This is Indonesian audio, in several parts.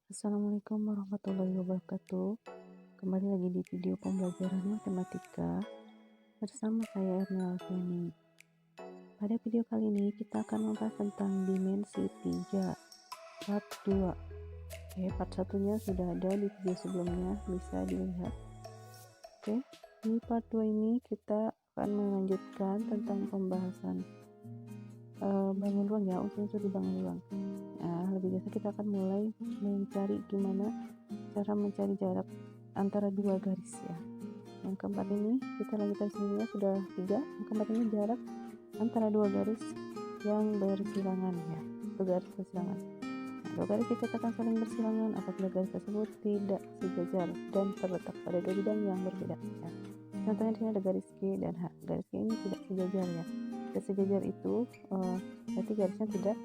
Assalamualaikum warahmatullahi wabarakatuh. Kembali lagi di video pembelajaran matematika bersama saya Ernel Alfiani. Pada video kali ini kita akan membahas tentang dimensi 3 part 2. Part 1-nya sudah ada di video sebelumnya, bisa dilihat. Di part 2 ini kita akan melanjutkan tentang pembahasan bangun ruang ya, unsur-unsur di bangun ruang. Lebih biasa kita akan mulai mencari gimana cara mencari jarak antara dua garis ya. Yang keempat ini kita lanjutkan sebelumnya sudah 3. Yang keempat ini jarak antara dua garis yang bersilangan ya, dua garis bersilangan. Dua garis dikatakan saling bersilangan apabila garis tersebut tidak sejajar dan terletak pada dua bidang yang berbeda ya. Contohnya di sini ada garis G dan H. Garis G ini tidak sejajar ya. Tidak sejajar itu berarti garisnya tidak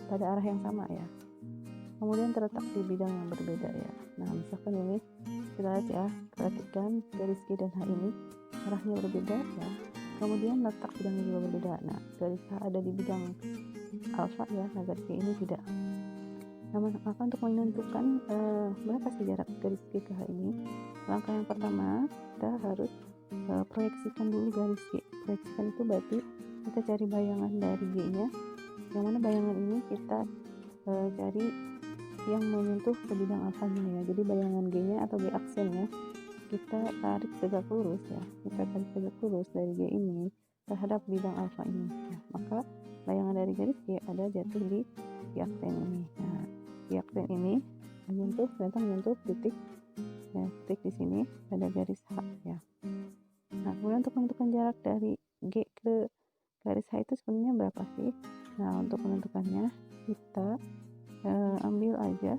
pada arah yang sama ya. Kemudian terletak di bidang yang berbeda ya. Nah, misalkan ini kita lihat ya, perhatikan garis G dan H ini arahnya berbeda ya. Kemudian letak bidangnya juga berbeda. Nah, garis H ada di bidang alfa ya, nah garis G ini tidak. Nah, maka untuk menentukan berapa sih jarak garis G ke H ini, langkah yang pertama kita harus proyeksikan dulu garis G. Proyeksikan itu berarti kita cari bayangan dari G-nya, yang mana bayangan ini kita cari yang menyentuh ke bidang alfanya ya. Jadi bayangan G-nya atau G aksennya kita tarik tegak lurus ya. Kita tarik tegak lurus dari G ini terhadap bidang alfa ini. Nah, maka bayangan dari garis G ada jatuh di G aksen ini. Nah, G aksen ini ternyata menyentuh titik ya, titik di sini pada garis H ya. Nah, kemudian untuk menentukan jarak dari G ke garis H itu sebenarnya berapa sih? Nah, untuk menentukannya kita ambil aja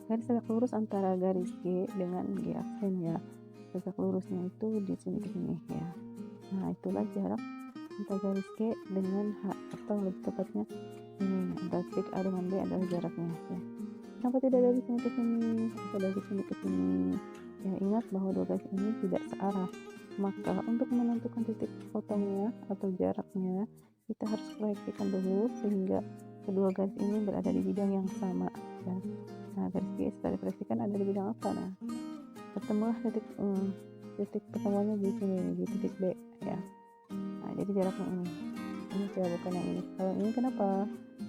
garis tegak lurus antara garis G dengan G aksen ya. Tegak lurusnya itu di sini ke sini ya. Nah, itulah jarak antara garis G dengan H, atau lebih tepatnya ini antara titik A dengan B adalah jaraknya ya. Kenapa tidak dari sini ke sini atau dari sini ke sini? Ya, ingat bahwa dua garis ini tidak searah. Maka untuk menentukan titik potongnya atau jaraknya kita harus proyeksikan dulu sehingga kedua garis ini berada di bidang yang sama ya. Nah, garis G setelah diproyeksikan ada di bidang apa? Nah, ketemulah titik pertemuannya di sini, di titik B ya. Nah, jadi jaraknya ini ya, bukan yang ini. Kalau ini kenapa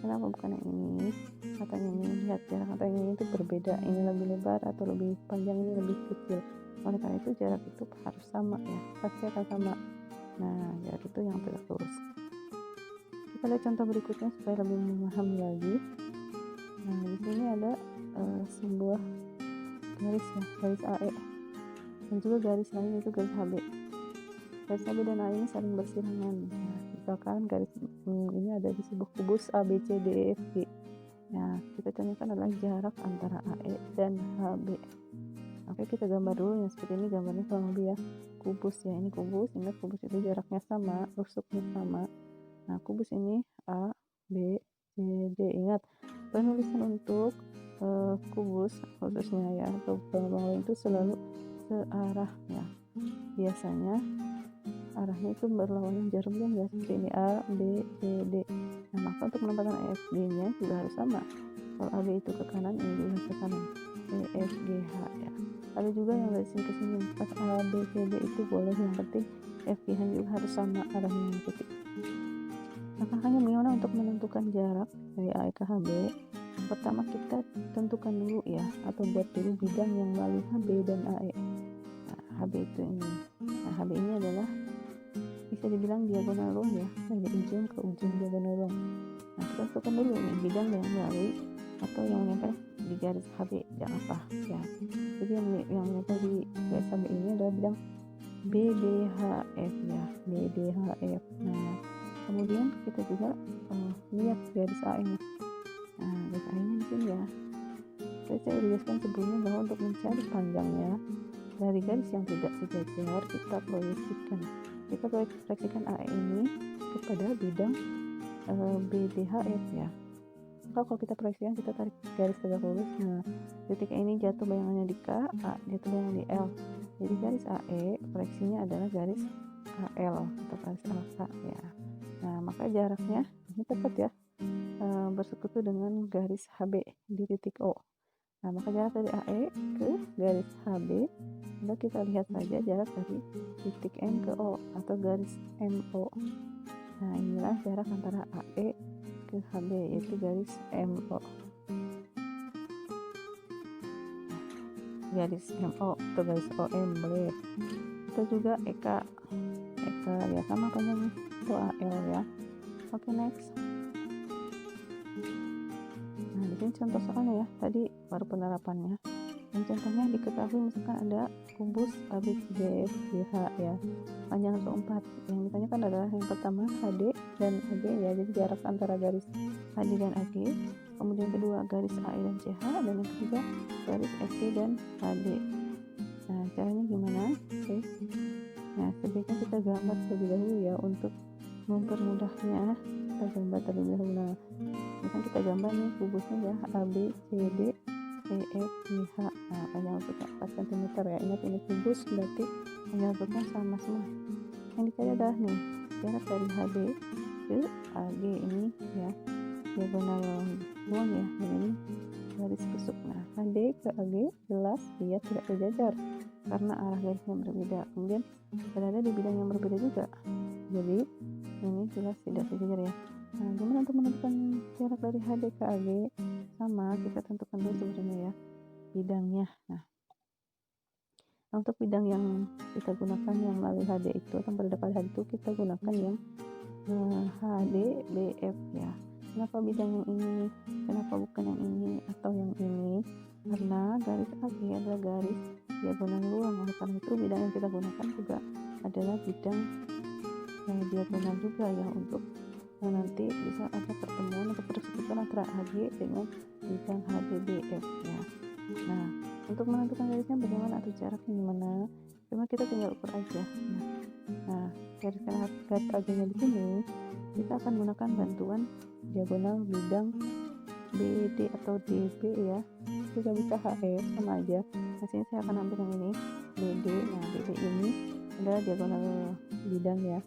bukan yang ini? Katanya ini, lihat jarak antara ini itu berbeda, ini lebih lebar atau lebih panjang, ini lebih kecil. Oleh karena itu jarak itu harus sama ya, pasti akan sama. Nah, jarak itu yang tegak lurus. Kita lihat contoh berikutnya supaya lebih memahami lagi. Nah, di sini ada sebuah garis ya, garis AE dan juga garis lain itu garis HB. Garis HB dan AE ini saling bersilangan. Nah, misalkan garis ini ada di sebuah kubus ABCDEFG. Nah, kita tanyakan adalah jarak antara AE dan HB. Oke, kita gambar dulu ya, seperti ini gambarnya kurang lebih ya. Kubus ya, ini kubus, ingat kubus itu jaraknya sama, rusuknya sama. Nah, kubus ini A, B, C, D. Ingat, penulisan untuk kubus khususnya ya, atau bangun itu selalu searah ya. Biasanya arahnya itu berlawanan jarum jam ya, seperti ini A, B, C, D. Nah, maka untuk menempatkan EFG nya juga harus sama. Kalau AB itu ke kanan, ini juga ke kanan. EFGH ya. Ada juga yang dari sini ke sini, pas A, B, C, D itu boleh, yang penting FGH juga harus sama arahnya yang titik. Makanya bagaimana untuk menentukan jarak dari AE ke HB? Yang pertama kita tentukan dulu ya, atau buat dulu bidang yang melalui HB dan AE. Nah, HB itu ini. Nah, HB ini adalah bisa dibilang diagonal ruang ya, dari ujung ke ujung diagonal ruang. Nah, kita tentukan dulu nih bidang yang melalui atau yang menempel di garis HB bidang apa ya. Jadi yang menempel di garis HB ini adalah bidang BDHF ya, BDHF. Nah, kemudian kita juga lihat garis AE nya. Nah, garis AE nya di sini ya. Saya jelaskan sebelumnya bahwa untuk mencari panjangnya dari garis yang tidak sejajar kita proyeksikan AE ini kepada bidang BDHF ya. Maka kalau kita proyeksikan, kita tarik garis tegak lurus. Nah, ketika ini jatuh bayangannya di K, A jatuh bayangan di L. Jadi garis AE proyeksinya adalah garis AL atau garis alfa ya. Nah, maka jaraknya ini tepat ya. bersekutu dengan garis HB di titik O. Nah, maka jarak dari AE ke garis HB, sudah kita lihat saja jarak dari titik M ke O atau garis MO. Nah, inilah jarak antara AE ke HB, yaitu garis MO. Garis MO atau garis OM boleh. Kita juga EK ya sama panjangnya itu AL ya. Oke, next. Nah, di sini contoh soalnya ya, tadi baru penerapannya. Dan contohnya diketahui misalkan ada kubus ABCDFGH ya, panjang 104. Yang ditanyakan adalah yang pertama HD dan AG ya, jadi jarak antara garis HD dan AG. Kemudian kedua garis AE dan CH, dan yang ketiga garis SC dan HD. Nah, caranya gimana? Oke. Nah, sebaiknya kita gambar terlebih dahulu ya untuk mempermudahnya. Kita gambar terlebih dahulu. Nah, misalkan kita gambar nih kubusnya ya, ABCD EFGH. Nah, panjang lututnya 4 cm ya. Ingat ini kubus berarti panjang lututnya sama semua. Yang dicari adalah nih jarak dari HD ke AG ini ya, diagonal doang ya, dan ini garis kusuk. Nah, HD ke AG jelas dia tidak sejajar karena arah garisnya berbeda, kemudian berada di bidang yang berbeda juga, jadi ini jelas tidak sejajar ya. Nah, gimana untuk menentukan jarak dari HD ke AG? Sama, kita tentukan dulu sebenarnya ya bidangnya. Nah, untuk bidang yang kita gunakan yang melalui HD itu atau berada pada HD itu kita gunakan yang HD BF ya. Kenapa bidang yang ini, kenapa bukan yang ini atau yang ini? Karena garis AG adalah garis diagonal luang, oleh karena itu bidang yang kita gunakan juga adalah bidang diagonal juga ya, untuk nanti bisa ada pertemuan atau persekutuan antara AG dengan bidang HDBF ya. Nah, untuk menentukan garisnya bagaimana atau jaraknya gimana? Cuma kita tinggal ukur aja. Nah, garis AG nya di sini kita akan gunakan bantuan diagonal bidang BD atau DB ya. Juga bisa HF sama aja. Nah, sini saya akan ambil yang ini BD. Nah, BD ini adalah diagonal bidang ya.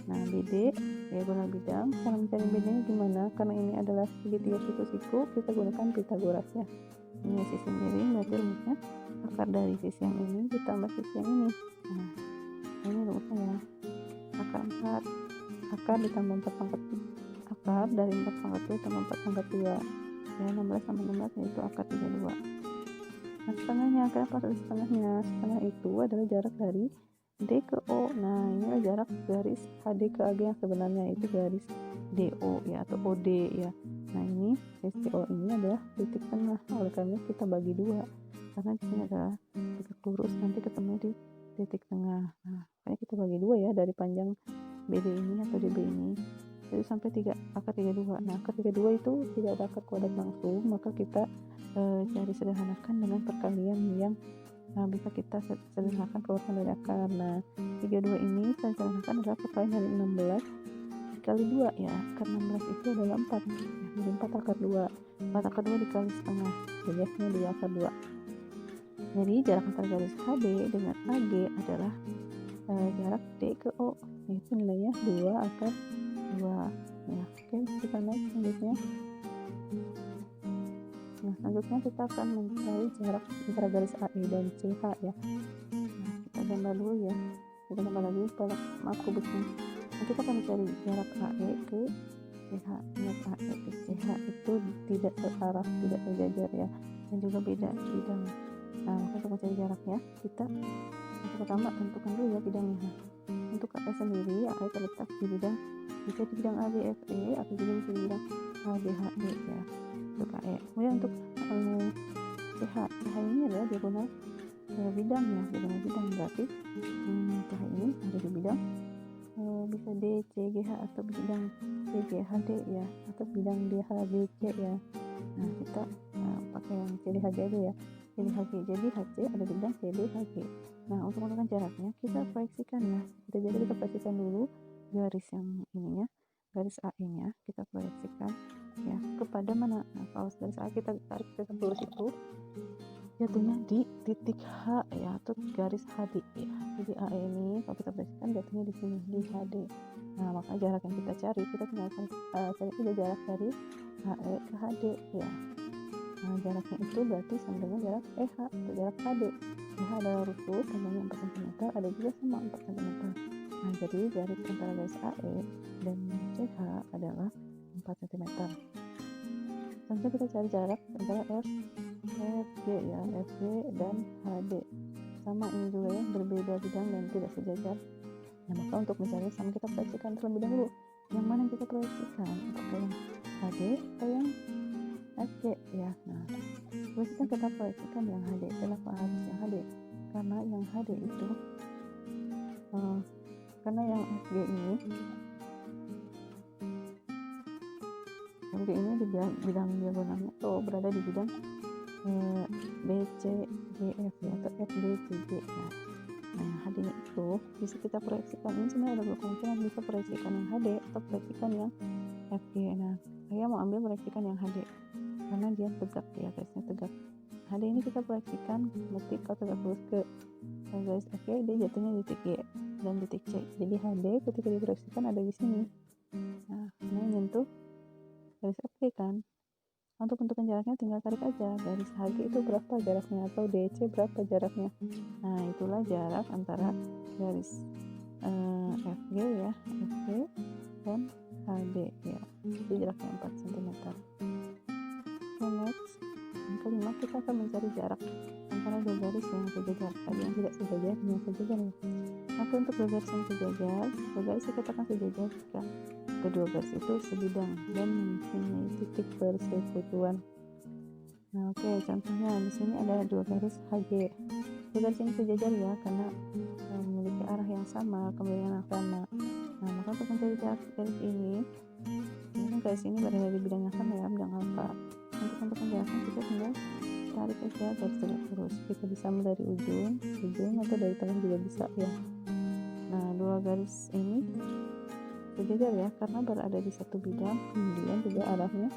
Nah, BD diagonal bidang. Cara mencari bedanya gimana? Karena ini adalah segitiga siku-siku, kita gunakan Pitagoras ya. Ini sisi miring, berarti rumusnya akar dari sisi yang ini ditambah sisi yang ini. Nah, ini rumusnya ya. Akar ditambah 4 pangkat akar dari 4 pangkat 2 tambah 4 pangkat 2 ya, 16 tambah 16 yaitu akar 32. Nah, setengahnya, kenapa harus setengahnya? Setengah itu adalah jarak dari D ke O. Nah, inilah jarak garis HD ke AG yang sebenarnya, itu garis DO ya atau OD ya. Nah, ini garis DO ini adalah titik tengah, oleh karena kita bagi dua karena di sini adalah tegak lurus, nanti ketemu di titik tengah. Nah, makanya kita bagi dua ya, dari panjang BD ini atau DB ini jadi sampai akar 32. Nah, akar 32 itu tidak ada akar kuadrat langsung, maka kita cari sederhanakan dengan perkalian yang bisa kita sederhanakan keluarkan dari akar. Nah, 32 ini saya sederhanakan adalah perkalian dari 16 dikali 2 ya. Akar 16 itu adalah 4 ya, jadi 4 akar 2. 4 akar 2 dikali setengah, jadi hasilnya 2 akar 2. Jadi jarak antara garis HB dengan AG adalah jarak D ke O, yaitu nilainya 2 akar 2 ya. Oke, kita next selanjutnya. Nah, selanjutnya kita akan mencari jarak antara garis AE dan CH ya. Nah, kita gambar dulu ya. Kita gambar lagi pada kubusnya. Nah, kita akan mencari jarak AE ke CH. Ingat, AE ke CH itu tidak searah, tidak sejajar ya, dan juga beda bidang. Nah, untuk mencari jaraknya kita yang pertama tentukan dulu ya bidangnya. Nah, untuk AE sendiri, AE terletak di bidang, bisa di bidang ABFE atau juga bisa di bidang ABHE ya, untuk AE. Kemudian untuk CH ini adalah diagonal bidang ya, diagonal bidang berarti CH ini ada di bidang bisa DCGH atau bidang CGHD ya, atau bidang DHBC ya. Nah, kita pakai yang CDHG aja ya, CDHG. Jadi HC ada di bidang CDHG. Nah, untuk menentukan jaraknya kita proyeksikan ya. Kita proyeksikan dulu garis yang ininya, garis AE nya kita proyeksikan ya kepada mana. Nah, kalau garis AE kita tarik ke lurus itu jatuhnya di titik H ya, atau garis HD ya. Jadi AE ini kalau kita proyeksikan jatuhnya di sini di HD. Nah, maka jarak yang kita cari, kita tinggal cari aja jarak dari HE ke HD ya. Nah, jaraknya itu berarti sama dengan jarak EH atau jarak HD. EH adalah rusuh, panjangnya 4 cm, ada juga sama 4 cm. Nah, jadi jarak antara garis AE dan CH adalah 4 cm. Selanjutnya kita cari jarak antara FG ya, FG dan HD. Sama ini juga ya, berbeda bidang dan tidak sejajar. Nah, maka untuk mencari sama kita proyeksikan terlebih dahulu. Yang mana yang kita proyeksikan? Apakah yang HD atau yang FG ya. Nah, kita proyeksikan yang HD. Kenapa harus yang HD? Karena yang HD itu karena yang FG ini di bidang diagonalnya atau berada di bidang BCGF ya, atau FBCG. Nah, yang HD nya itu bisa kita proyeksikan. Ini sebenarnya ada dua kemungkinan, bisa proyeksikan yang HD atau proyeksikan yang FG. Nah, saya mau ambil proyeksikan yang HD karena dia tegak ya, garisnya tegak. HD ini kita proyeksikan berarti kalau tegak lurus ke garis FG, dia jatuhnya di titik G dan titik C. Jadi HD ketika diproyeksikan ada di sini. Nah, ini menyentuh garis FG kan. Untuk menentukan jaraknya tinggal tarik aja garis HG itu berapa jaraknya atau DC berapa jaraknya. Nah, itulah jarak antara garis FG ya, FG dan HD ya. Itu jaraknya 4 cm. Next, yang kelima kita akan mencari jarak antara dua garis yang sejajar. Tadi yang tidak sejajar dan yang sejajar ya. Maka untuk dua garis yang sejajar, dua garis dikatakan sejajar jika kedua garis itu sebidang dan mempunyai titik persekutuan. Nah, contohnya di sini ada dua garis HG. Dua garis ini sejajar ya karena memiliki arah yang sama, kemiringan yang sama. Nah, maka untuk mencari jarak garis ini, garis ini berada di bidang yang sama ya, bidang alfa. Untuk menentukan jaraknya kita tinggal tarik aja garis tegak lurus. Kita bisa dari ujung atau dari tengah juga bisa ya. Nah, dua garis ini sejajar ya karena berada di satu bidang, kemudian juga arahnya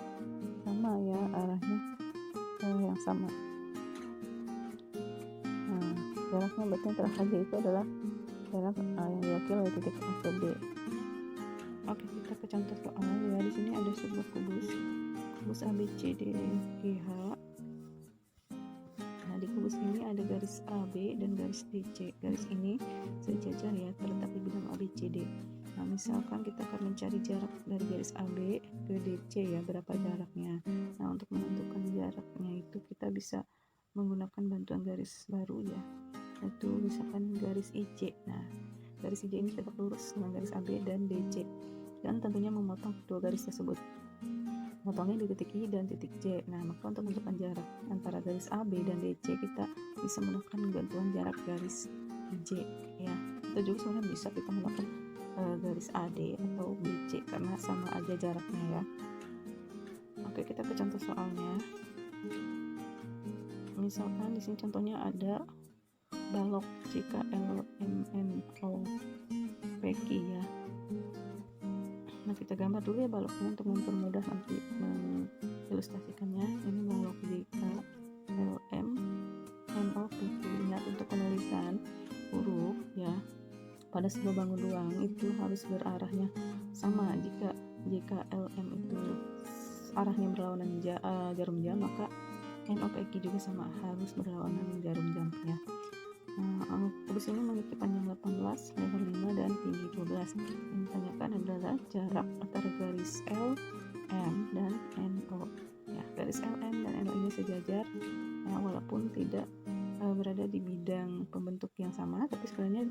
sama ya, arahnya yang sama. Nah, jaraknya berarti antara HG itu adalah jarak yang diwakili oleh titik A ke B. Oke, kita ke contoh soal ya. Di sini ada sebuah kubus ABCDEH. Nah, di kubus ini ada garis AB dan garis DC. Garis ini sejajar ya, terletak di bidang ABCD. Nah, misalkan kita akan mencari jarak dari garis AB ke DC ya, berapa jaraknya. Nah, untuk menentukan jaraknya itu kita bisa menggunakan bantuan garis baru ya, yaitu misalkan garis IC. Nah, garis IC ini tegak lurus dengan garis AB dan DC, dan tentunya memotong kedua garis tersebut. Potongnya di titik I dan titik C. Nah, maka untuk menentukan jarak antara garis AB dan DC kita bisa menggunakan bantuan jarak garis IC ya. Itu juga sebenarnya bisa kita menggunakan garis AD atau BC karena sama aja jaraknya ya. Oke, kita ke contoh soalnya. Misalkan di sini contohnya ada balok jika LMNO PQ ya. Nah, kita gambar dulu ya baloknya untuk mempermudah nanti mengilustrasikannya. Ini balok jika LMNO PQ. Ingat untuk penulisan huruf ya, pada sebuah bangun ruang itu harus berarahnya sama. Jika LM itu arahnya berlawanan jarum jam, maka NOPQ juga sama, harus berlawanan jarum jam ya. Nah, kubus ini memiliki panjang 18, lebar 5 dan tinggi 12. Yang ditanyakan adalah jarak antara garis LM dan NO ya. Garis LM dan NO ini sejajar ya, walaupun tidak berada di bidang pembentuk yang sama, tapi sebenarnya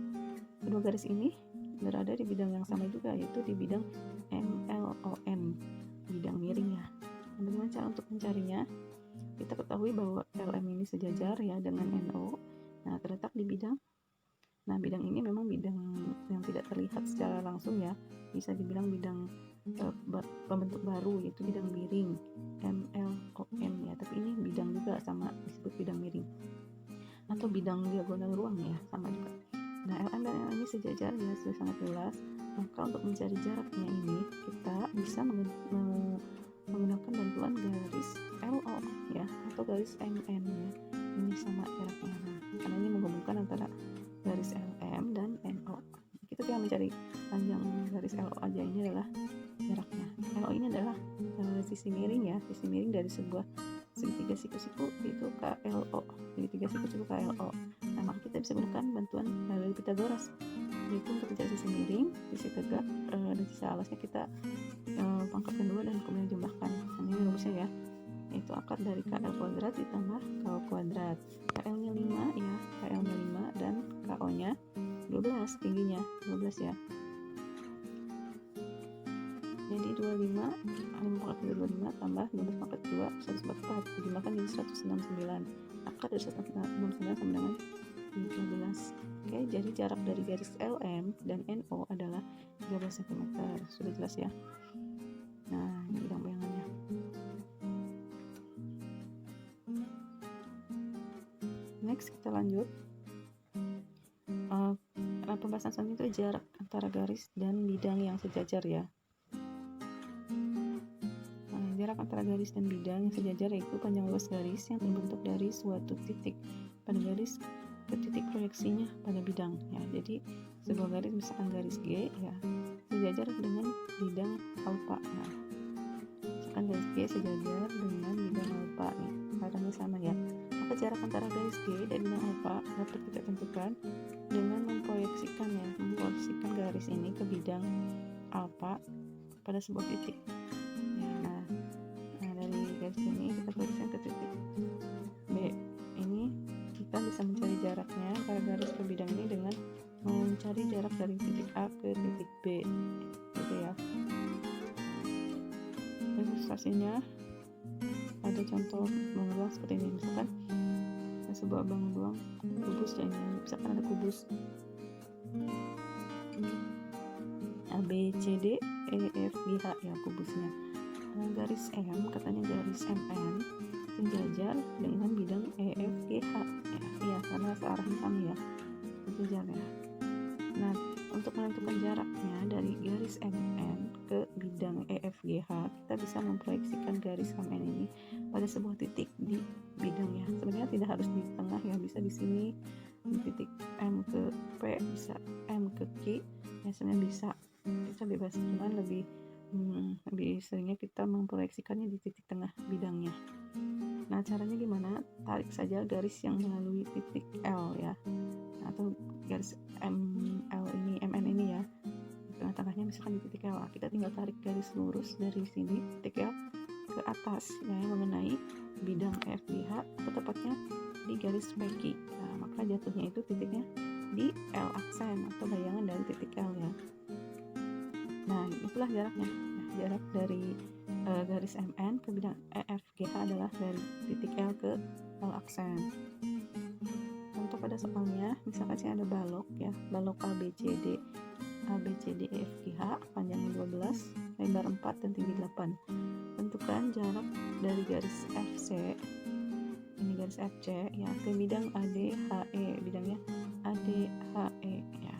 kedua garis ini berada di bidang yang sama juga, yaitu di bidang MLON, bidang miring ya. Bagaimana cara untuk mencarinya? Kita ketahui bahwa LM ini sejajar ya dengan NO. Nah, terletak di bidang. Nah, bidang ini memang bidang yang tidak terlihat secara langsung ya. Bisa dibilang bidang pembentuk baru, yaitu bidang miring MLON ya. Tapi ini bidang juga sama, disebut bidang miring atau bidang diagonal ruang ya, sama juga. Nah, LM dan NO ini sejajar ya, sudah sangat jelas. Maka untuk mencari jaraknya ini kita bisa menggunakan bantuan garis LO ya, atau garis MN ya. Ini sama jaraknya. Nah, karena ini menghubungkan antara garis LM dan NO. kita tinggal mencari panjang garis LO aja. Ini adalah jaraknya. LO ini adalah sisi miring ya, sisi miring dari sebuah segitiga siku-siku itu KLO, segitiga siku-siku KLO. Nah, maka kita bisa gunakan bantuan dari Pythagoras, yaitu untuk mencari sisi miring, sisi tegak, dan sisi alasnya kita pangkatkan 2 dan kemudian jumlahkan. Nah, ini rumusnya ya, yaitu akar dari KL kuadrat ditambah KO kuadrat. KL nya 5 ya, KL nya 5 dan KO nya 12, tingginya 12 ya. Jadi 25 pangkat 25 tambah 12 pangkat 2 144, dijumlahkan jadi 169. Akar dari 169 sama dengan 13. Oke, jadi jarak dari garis LM dan NO adalah 13 cm. Sudah jelas ya. Nah, ini bidang bayangannya. Next, kita lanjut. Pembahasan selanjutnya itu jarak antara garis dan bidang yang sejajar ya. Jarak antara garis dan bidang yang sejajar yaitu panjang luas garis yang terbentuk dari suatu titik pada garis ke titik proyeksinya pada bidang ya. Jadi sebuah garis, misalkan garis G ya, sejajar dengan bidang alfa. Nah, misalkan garis G sejajar dengan bidang alfa nih, arahnya sama ya. Maka jarak antara garis G dan bidang alfa dapat kita tentukan dengan memproyeksikan garis ini ke bidang alfa pada sebuah titik. Garis ini kita proyeksikan ke titik B. Ini kita bisa mencari jaraknya antara garis ke bidang ini dengan mencari jarak dari titik A ke titik B, gitu ya. Ilustrasinya ada contoh bangun ruang seperti ini. Misalkan sebuah bangun ruang kubus ya, ini misalkan ada kubus A, B, C, D, E, F, G, H ya kubusnya. Garis M, katanya garis MN sejajar dengan bidang EFGH ya, iya karena searahnya sama ya, sejajar ya. Nah, untuk menentukan jaraknya dari garis MN ke bidang EFGH, kita bisa memproyeksikan garis MN ini pada sebuah titik di bidangnya. Sebenarnya tidak harus di tengah ya, bisa di sini di titik M ke P, bisa M ke Q ya, sebenarnya bisa bebas, cuman lebih seringnya kita memproyeksikannya di titik tengah bidangnya. Nah, caranya gimana? Tarik saja garis yang melalui titik L ya, atau garis ML ini, MN ini ya, tengah-tengahnya misalkan di titik L. Kita tinggal tarik garis lurus dari sini titik L ke atas ya, mengenai bidang FGH, atau tepatnya di garis PQ. Nah, maka jatuhnya itu titiknya di L aksen atau bayangan dari titik L ya. Nah, itulah jaraknya. Jarak dari garis MN ke bidang EFGH adalah dari titik L ke L aksen. Untuk pada soalnya, misalkan sini ada balok ya, balok ABCD EFGH, panjangnya 12, lebar 4 dan tinggi 8. Tentukan jarak dari garis FC, ini garis FC ya, ke bidang ADHE, bidangnya ADHE ya.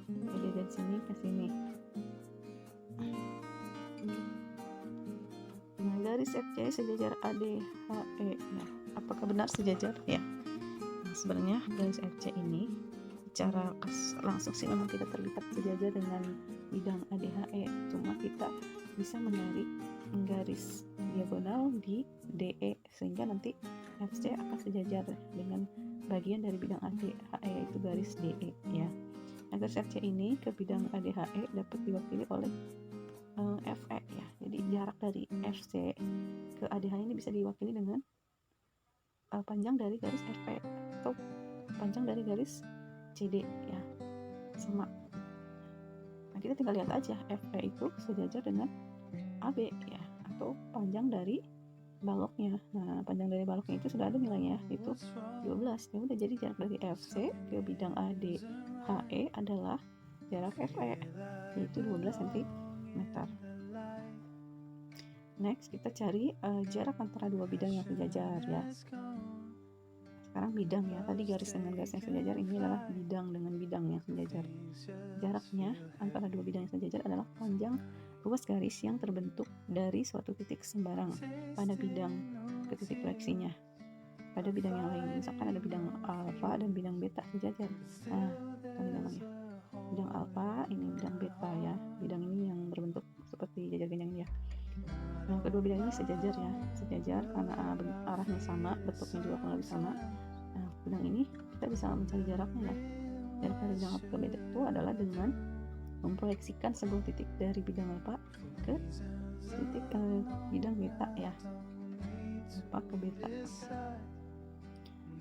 Jadi dari sini ke sini. Nah, garis FC sejajar ADHE ya. Apakah benar sejajar? Ya. Nah, sebenarnya garis FC ini secara langsung sih memang tidak terlihat sejajar dengan bidang ADHE. Cuma kita bisa menarik garis diagonal di DE sehingga nanti FC akan sejajar dengan bagian dari bidang ADHE, yaitu garis DE ya. Nah, garis FC ini ke bidang ADHE dapat diwakili oleh FE ya. Jadi jarak dari FC ke ADH ini bisa diwakili dengan panjang dari garis FE atau panjang dari garis CD ya, sama. Nah, kita tinggal lihat aja FE itu sejajar dengan AB ya, atau panjang dari baloknya. Nah, panjang dari baloknya itu sudah ada nilainya, itu 12. Ya udah, jadi jarak dari FC ke bidang ADHE adalah jarak FE, yaitu 12 cm. Next, kita cari jarak antara dua bidang yang sejajar ya. Sekarang bidang ya, tadi garis dengan garis yang sejajar, ini adalah bidang dengan bidang yang sejajar. Jaraknya antara dua bidang yang sejajar adalah panjang luas garis yang terbentuk dari suatu titik sembarang pada bidang ke titik proyeksinya. Pada bidang yang lain, misalkan ada bidang alfa dan bidang beta sejajar. Nah, ini namanya. bidang alfa, ini bidang beta ya. Bidang ini yang berbentuk seperti jajar genjang ya. Nah, kedua bidang ini sejajar ya, sejajar karena arahnya sama, bentuknya juga kurang lebih sama. Nah, bidang ini kita bisa mencari jaraknya ya. Jarak dari bidang alfa ke beta itu adalah dengan memproyeksikan sebuah titik dari bidang alfa ke titik bidang beta ya, alfa ke beta.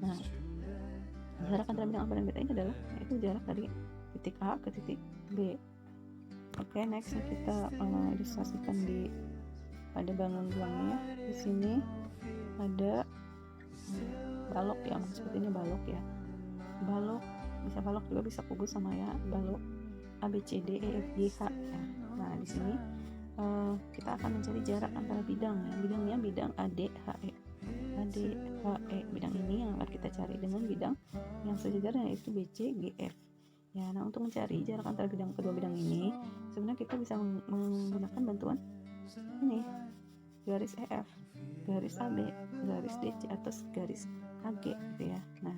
Nah, jarak antara bidang alfa dan beta ini adalah yaitu jarak dari titik A ke titik B. Oke, next kita ilustrasikan pada bangun ruangnya. Di sini ada balok ya, seperti ini balok ya. Balok bisa balok juga bisa kubus sama ya, balok A B C D E F G H ya. Nah, di sini kita akan mencari jarak antara bidang ya. Bidangnya bidang ADHE. ADHE bidang ini yang akan kita cari dengan bidang yang sejajar yaitu BCGF. Ya, nah untuk mencari jarak antara kedua bidang ini, sebenarnya kita bisa menggunakan bantuan ini, garis EF, garis AB, garis DC atau garis KG gitu ya. Nah,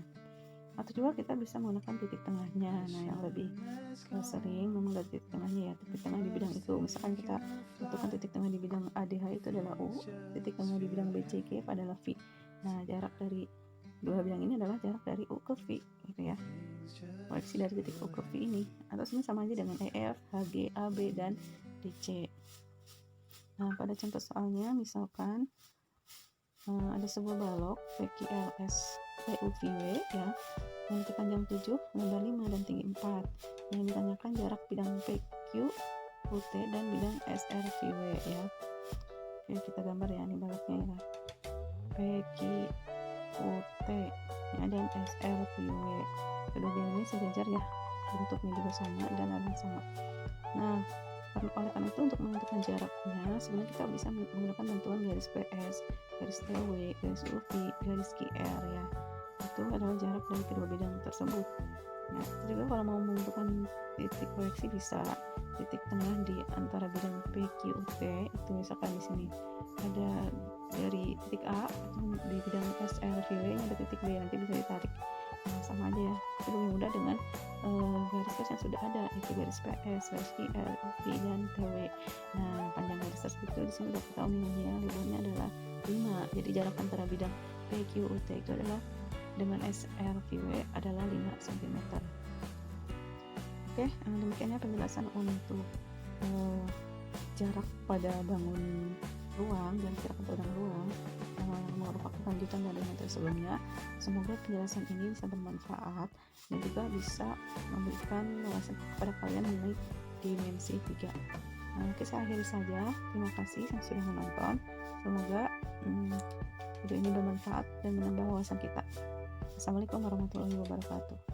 atau juga kita bisa menggunakan titik tengahnya. Nah, yang lebih sering memang dari titik tengahnya ya, titik tengah di bidang itu. Misalkan kita tentukan titik tengah di bidang ADH itu adalah U, titik tengah di bidang BCG adalah V. Nah, jarak dari dua bidang ini adalah jarak dari U ke V gitu ya. Proyeksi dari titik U ke V ini atau sebenarnya sama aja dengan EF, HG, AB, dan DC. Nah, pada contoh soalnya misalkan ada sebuah balok PQLS PUVW ya, memiliki panjang 7, lebar 5, dan tinggi 4. Yang ditanyakan jarak bidang PQ, UT, dan bidang SRVW ya. Oke, kita gambar ya, ini baloknya ya. PQ, UT ya, dan SRVW. Kedua bidang ini sejajar ya, bentuknya juga sama dan arahnya sama. Nah, oleh karena itu untuk menentukan jaraknya sebenarnya kita bisa menggunakan bantuan garis PS, garis TW, garis UV, garis QR ya. Itu adalah jarak dari kedua bidang tersebut. Nah, juga kalau mau menentukan titik proyeksi bisa titik tengah di antara bidang PQT itu misalkan di sini ada dari titik A atau di bidang SRVW ada titik B, nanti bisa ditarik. Nah, sama aja ya, itu lebih mudah dengan garis yang sudah ada, itu garis PS, garis QR, UV, dan TW. Nah, panjang garis tersebut di sini udah kita tahu nilainya, lebarnya adalah 5. Jadi jarak antara bidang PQUT itu adalah dengan SRVW adalah 5 cm. Oke, demikiannya penjelasan untuk jarak pada bangun ruang dan jarak pada ruang merupakan lanjutan dari materi sebelumnya. Semoga penjelasan ini bisa bermanfaat dan juga bisa memberikan wawasan kepada kalian mengenai dimensi 3. Oke, saya akhiri saja. Terima kasih yang sudah menonton. Semoga video ini bermanfaat dan menambah wawasan kita. Assalamualaikum warahmatullahi wabarakatuh.